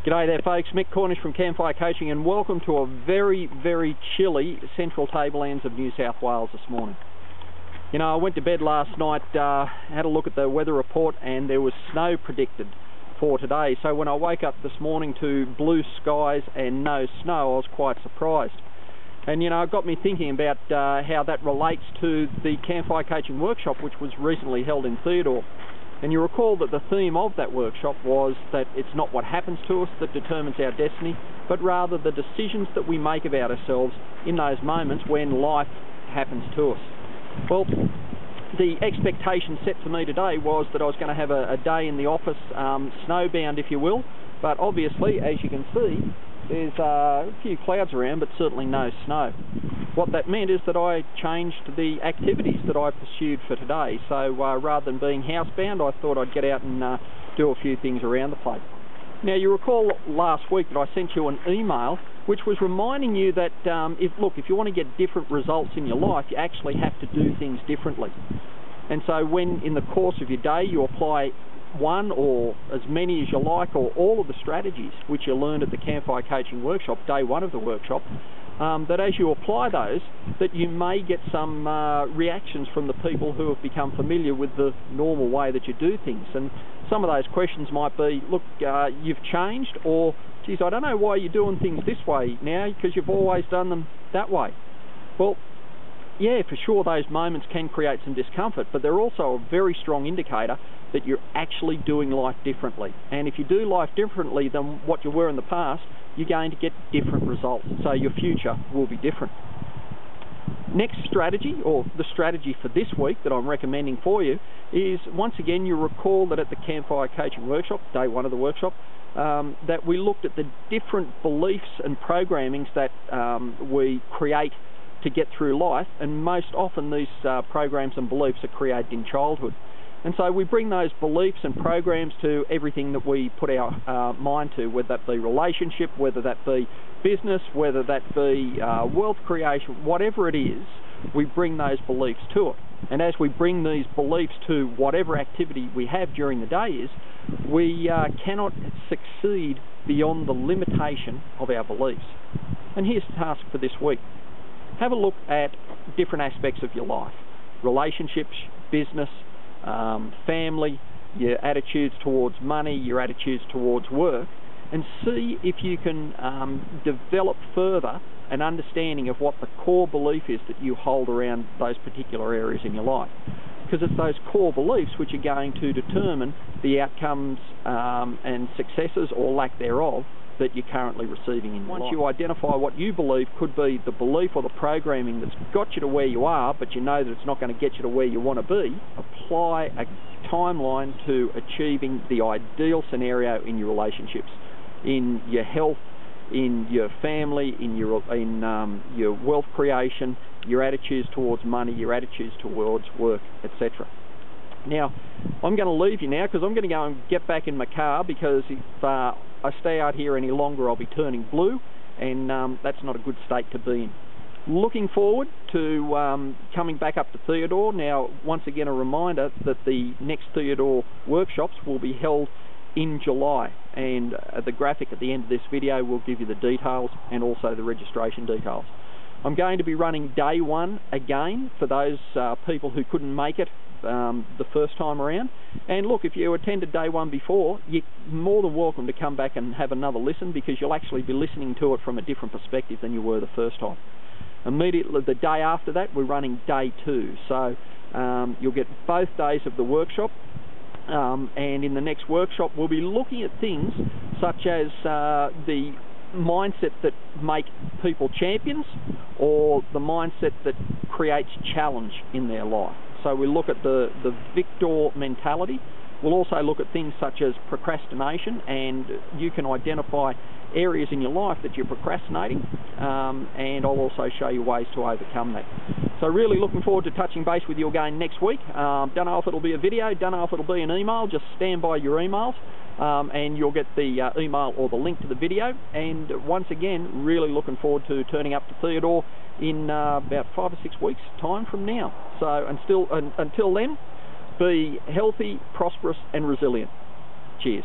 G'day there folks, Mick Cornish from Campfire Coaching, and welcome to a very, very chilly central tablelands of New South Wales this morning. You know, I went to bed last night, had a look at the weather report, and there was snow predicted for today. So when I woke up this morning to blue skies and no snow, I was quite surprised. And you know, it got me thinking about how that relates to the Campfire Coaching workshop, which was recently held in Theodore. And you recall that the theme of that workshop was that it's not what happens to us that determines our destiny, but rather the decisions that we make about ourselves in those moments when life happens to us. Well, the expectation set for me today was that I was going to have a day in the office, snowbound if you will, but obviously, as you can see, there's a few clouds around, but certainly no snow. What that meant is that I changed the activities that I pursued for today. So rather than being housebound, I thought I'd get out and do a few things around the place. Now, you recall last week that I sent you an email which was reminding you that if you want to get different results in your life, you actually have to do things differently. And so when in the course of your day you apply one or as many as you like, or all of the strategies which you learned at the Campfire Coaching workshop, day one of the workshop, that as you apply those, that you may get some reactions from the people who have become familiar with the normal way that you do things. And some of those questions might be, look, you've changed, or geez, I don't know why you're doing things this way now, because you've always done them that way. Well, yeah, for sure those moments can create some discomfort, but they're also a very strong indicator that you're actually doing life differently. And if you do life differently than what you were in the past, you're going to get different results. So your future will be different. Next strategy, or the strategy for this week that I'm recommending for you, is once again, you recall that at the Campfire Coaching workshop, day one of the workshop, that we looked at the different beliefs and programmings that we create to get through life, and most often these programs and beliefs are created in childhood. And so we bring those beliefs and programs to everything that we put our mind to, whether that be relationship, whether that be business, whether that be wealth creation, whatever it is, we bring those beliefs to it. And as we bring these beliefs to whatever activity we have during the day is, we cannot succeed beyond the limitation of our beliefs. And here's the task for this week. Have a look at different aspects of your life: relationships, business, family, your attitudes towards money, your attitudes towards work, and see if you can develop further an understanding of what the core belief is that you hold around those particular areas in your life. Because it's those core beliefs which are going to determine the outcomes and successes or lack thereof that you're currently receiving in your life. Once you identify what you believe could be the belief or the programming that's got you to where you are, but you know that it's not going to get you to where you want to be, apply a timeline to achieving the ideal scenario in your relationships, in your health, in your family, in your wealth creation, your attitudes towards money, your attitudes towards work, etc. Now, I'm going to leave you now because I'm going to go and get back in my car, because if I stay out here any longer I'll be turning blue, and that's not a good state to be in. Looking forward to coming back up to Theodore. Now, once again, a reminder that the next Theodore workshops will be held in July, and the graphic at the end of this video will give you the details and also the registration details. I'm going to be running day one again for those people who couldn't make it the first time around. And look, if you attended day one before, you're more than welcome to come back and have another listen, because you'll actually be listening to it from a different perspective than you were the first time. Immediately the day after that, we're running day two, so you'll get both days of the workshop. And in the next workshop we'll be looking at things such as the mindset that make people champions, or the mindset that creates challenge in their life. So we look at the victor mentality. We'll also look at things such as procrastination, and you can identify areas in your life that you're procrastinating, and I'll also show you ways to overcome that. So really looking forward to touching base with you again next week. Don't know if it'll be a video, don't know if it'll be an email. Just stand by your emails, and you'll get the email or the link to the video. And once again, really looking forward to turning up to Theodore in about 5 or 6 weeks time from now. So until then, be healthy, prosperous and resilient. Cheers.